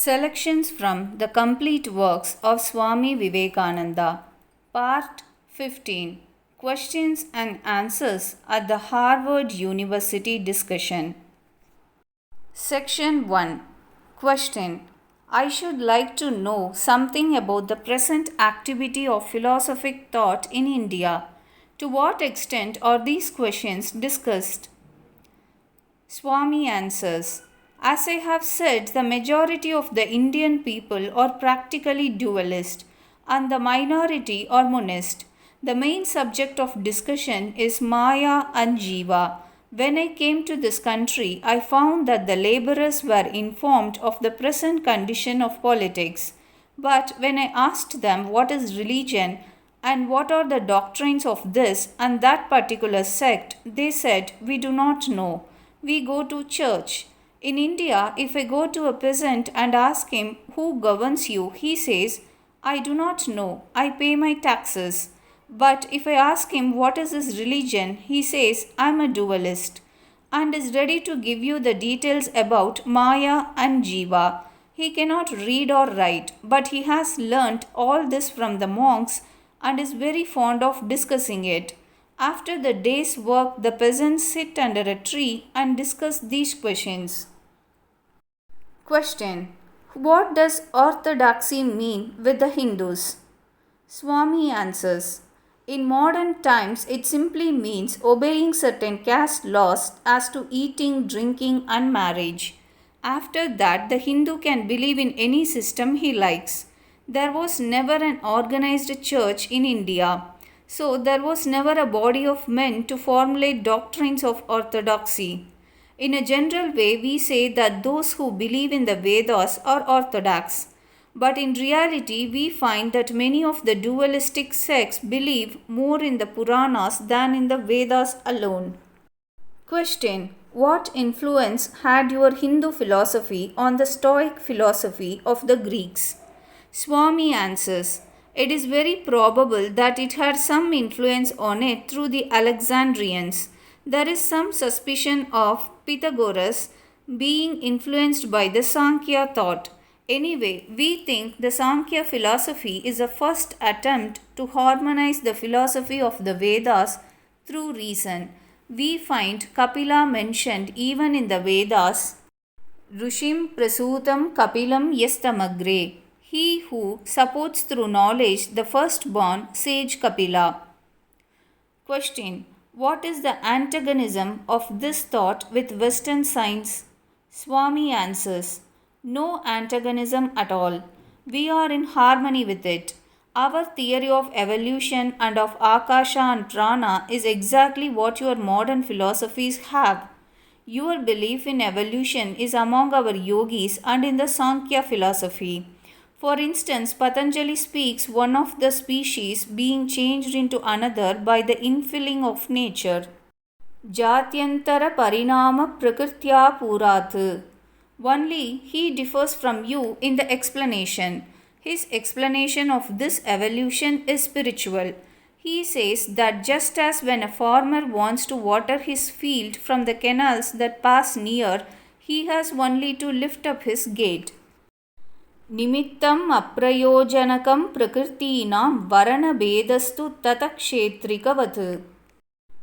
Selections from the complete works of Swami Vivekananda. Part 15. Questions and answers at the Harvard University discussion. Section 1. Question. I should like to know something about the present activity of philosophic thought in India. To what extent are these questions discussed? Swami answers. As I have said, the majority of the Indian people are practically dualist and the minority are monist. The main subject of discussion is Maya and Jiva. When I came to this country, I found that the laborers were informed of the present condition of politics. But when I asked them what is religion and what are the doctrines of this and that particular sect, they said, we do not know. We go to church. In India, if I go to a peasant and ask him who governs you, he says, I do not know. I pay my taxes. But if I ask him what is his religion, he says, I am a dualist and is ready to give you the details about Maya and Jiva. He cannot read or write, but he has learnt all this from the monks and is very fond of discussing it. After the day's work, the peasants sit under a tree and discuss these questions. Question. What does orthodoxy mean with the Hindus? Swami answers. In modern times, it simply means obeying certain caste laws as to eating, drinking, and marriage. After that, the Hindu can believe in any system he likes. There was never an organized church in India. So there was never a body of men to formulate doctrines of orthodoxy. In a general way, we say that those who believe in the Vedas are orthodox. But in reality, we find that many of the dualistic sects believe more in the Puranas than in the Vedas alone. Question. What influence had your Hindu philosophy on the Stoic philosophy of the Greeks? Swami answers. It is very probable that it had some influence on it through the Alexandrians. There is some suspicion of Pythagoras being influenced by the Sankhya thought. Anyway, we think the Sankhya philosophy is a first attempt to harmonize the philosophy of the Vedas through reason. We find Kapila mentioned even in the Vedas. Rushim prasutam kapilam yastamagre. He who supports through knowledge the firstborn sage Kapila. Question. What is the antagonism of this thought with Western science? Swami answers. No antagonism at all. We are in harmony with it. Our theory of evolution and of Akasha and Prana is exactly what your modern philosophies have. Your belief in evolution is among our yogis and in the Sankhya philosophy. For instance, Patanjali speaks one of the species being changed into another by the infilling of nature. Jatyantara parinama prakrtya purat. Only he differs from you in the explanation. His explanation of this evolution is spiritual. He says that just as when a farmer wants to water his field from the canals that pass near, he has only to lift up his gate. Nimittam aprayojanakam prakritinam varanabedastu tatakshetrikavat.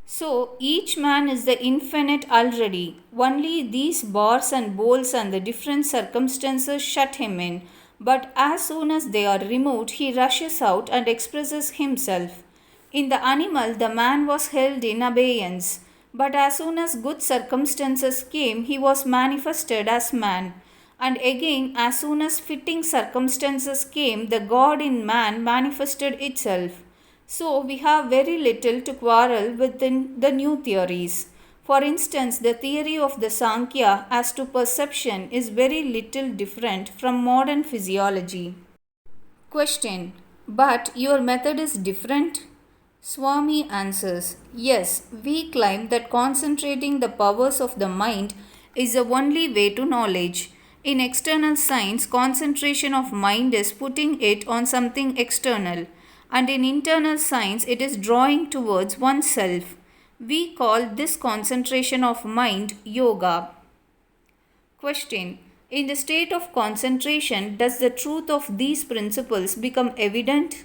So each man is the infinite already. Only these bars and bowls and the different circumstances shut him in. But as soon as they are removed, he rushes out and expresses himself. In the animal, the man was held in abeyance. But as soon as good circumstances came, he was manifested as man. And again, as soon as fitting circumstances came, the God in man manifested itself. So we have very little to quarrel with the new theories. For instance, the theory of the Sankhya as to perception is very little different from modern physiology. Question. But your method is different? Swami answers. Yes, we claim that concentrating the powers of the mind is the only way to knowledge. In external science, concentration of mind is putting it on something external, and in internal science, it is drawing towards oneself. We call this concentration of mind yoga. Question. In the state of concentration, does the truth of these principles become evident?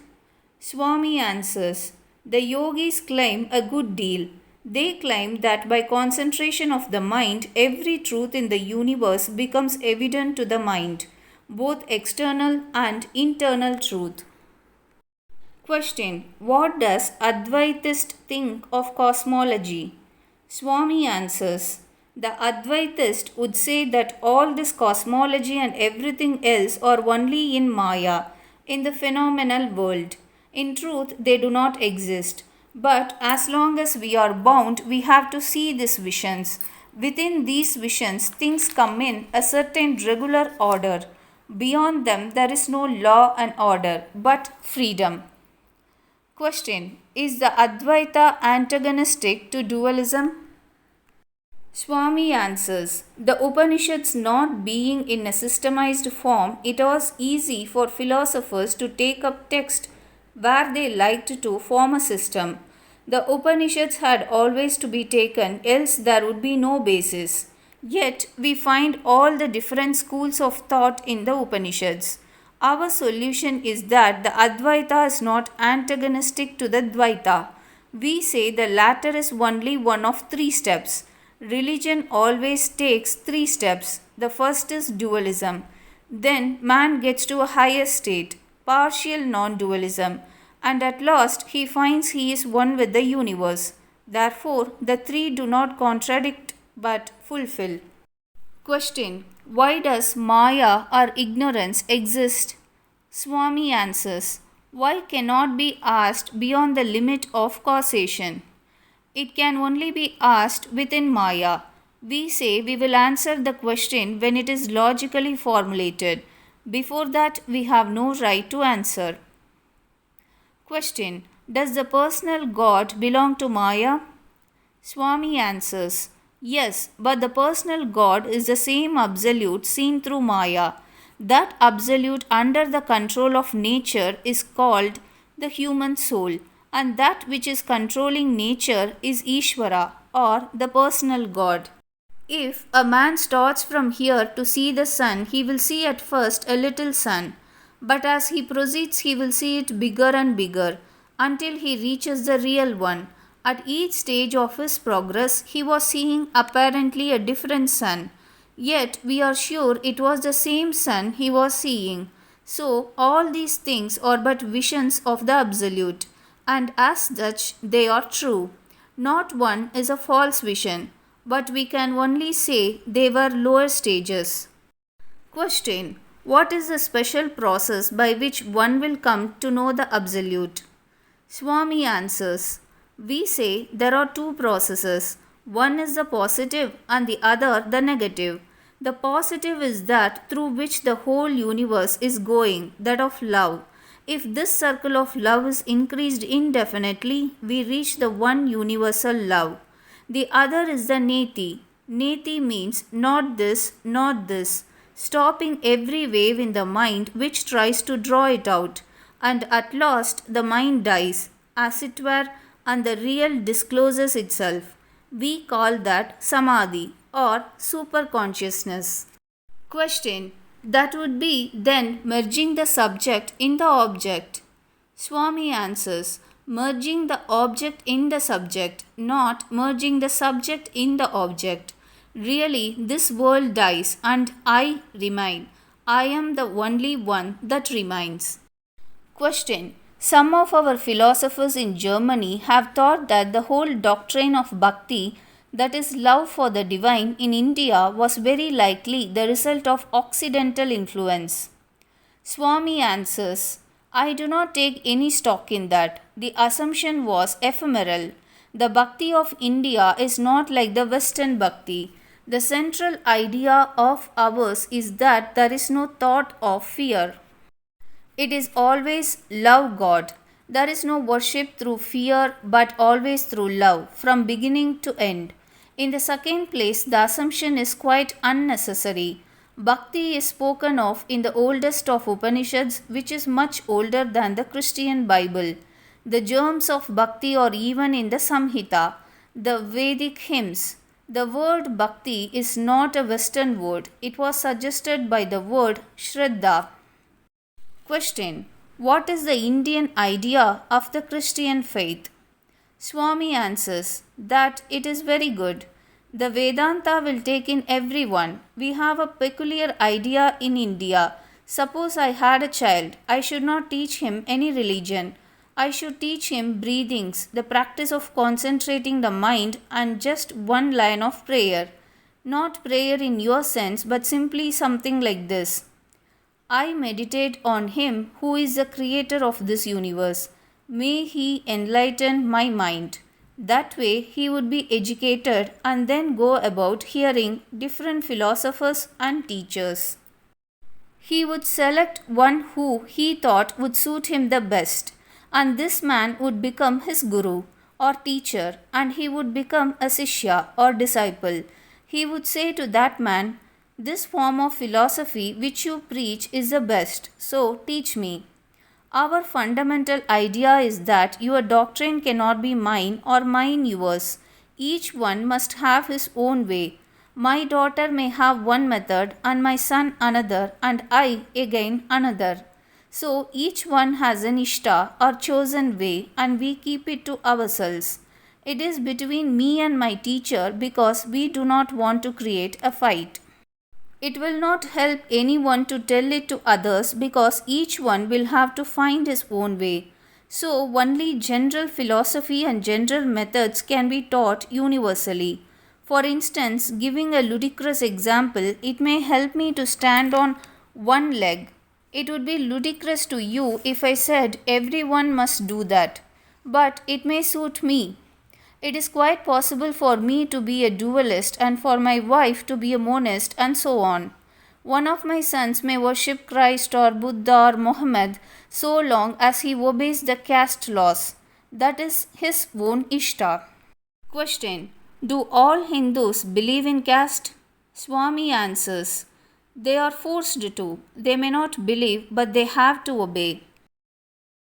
Swami answers, the yogis claim a good deal. They claim that by concentration of the mind, every truth in the universe becomes evident to the mind, both external and internal truth. Question: what does Advaitist think of cosmology? Swami answers, the Advaitist would say that all this cosmology and everything else are only in Maya, in the phenomenal world. In truth, they do not exist. But as long as we are bound, we have to see these visions. Within these visions, things come in a certain regular order. Beyond them, there is no law and order, but freedom. Question: is the Advaita antagonistic to dualism? Swami answers, the Upanishads not being in a systemized form, it was easy for philosophers to take up text where they liked to form a system. The Upanishads had always to be taken, else there would be no basis. Yet we find all the different schools of thought in the Upanishads. Our solution is that the Advaita is not antagonistic to the Dvaita. We say the latter is only one of three steps. Religion always takes three steps. The first is dualism. Then man gets to a higher state, partial non-dualism, and at last he finds he is one with the universe. Therefore, the three do not contradict but fulfill. Question: why does Maya or ignorance exist? Swami answers, why cannot be asked beyond the limit of causation? It can only be asked within Maya. We say we will answer the question when it is logically formulated. Before that, we have no right to answer. Question: does the personal God belong to Maya? Swami answers, yes, but the personal God is the same absolute seen through Maya. That absolute under the control of nature is called the human soul, and that which is controlling nature is Ishvara or the personal God. If a man starts from here to see the sun, he will see at first a little sun, but as he proceeds, he will see it bigger and bigger until he reaches the real one. At each stage of his progress, he was seeing apparently a different sun. Yet we are sure it was the same sun he was seeing. So all these things are but visions of the Absolute, and as such they are true. Not one is a false vision, but we can only say they were lower stages. Question: what is the special process by which one will come to know the Absolute? Swami answers, we say there are two processes. One is the positive and the other the negative. The positive is that through which the whole universe is going, that of love. If this circle of love is increased indefinitely, we reach the one universal love. The other is the neti. Neti means not this, stopping every wave in the mind which tries to draw it out. And at last the mind dies, as it were, and the real discloses itself. We call that samadhi or superconsciousness. Question: that would be then merging the subject in the object. Swami answers, merging the object in the subject, not merging the subject in the object. Really, this world dies and I remain. I am the only one that remains. Question: some of our philosophers in Germany have thought that the whole doctrine of bhakti, that is love for the divine, in India was very likely the result of Occidental influence. Swami answers, I do not take any stock in that. The assumption was ephemeral. The bhakti of India is not like the Western bhakti. The central idea of ours is that there is no thought of fear. It is always love God. There is no worship through fear but always through love, from beginning to end. In the second place, the assumption is quite unnecessary. Bhakti is spoken of in the oldest of Upanishads, which is much older than the Christian Bible. The germs of bhakti are even in the Samhita, the Vedic hymns. The word bhakti is not a Western word. It was suggested by the word shraddha. Question: what is the Indian idea of the Christian faith? Swami answers that it is very good. The Vedanta will take in everyone. We have a peculiar idea in India. Suppose I had a child, I should not teach him any religion. I should teach him breathings, the practice of concentrating the mind, and just one line of prayer. Not prayer in your sense, but simply something like this: I meditate on Him who is the creator of this universe. May He enlighten my mind. That way, he would be educated and then go about hearing different philosophers and teachers. He would select one who he thought would suit him the best, and this man would become his guru or teacher, and he would become a sishya or disciple. He would say to that man, this form of philosophy which you preach is the best, so teach me. Our fundamental idea is that your doctrine cannot be mine or mine yours. Each one must have his own way. My daughter may have one method, and my son another, and I again another. So each one has an ishta or chosen way, and we keep it to ourselves. It is between me and my teacher because we do not want to create a fight. It will not help anyone to tell it to others because each one will have to find his own way. So only general philosophy and general methods can be taught universally. For instance, giving a ludicrous example, it may help me to stand on one leg. It would be ludicrous to you if I said everyone must do that, but it may suit me. It is quite possible for me to be a dualist and for my wife to be a monist, and so on. One of my sons may worship Christ or Buddha or Mohammed so long as he obeys the caste laws. That is his own ishta. Question: do all Hindus believe in caste? Swami answers, they are forced to. They may not believe, but they have to obey.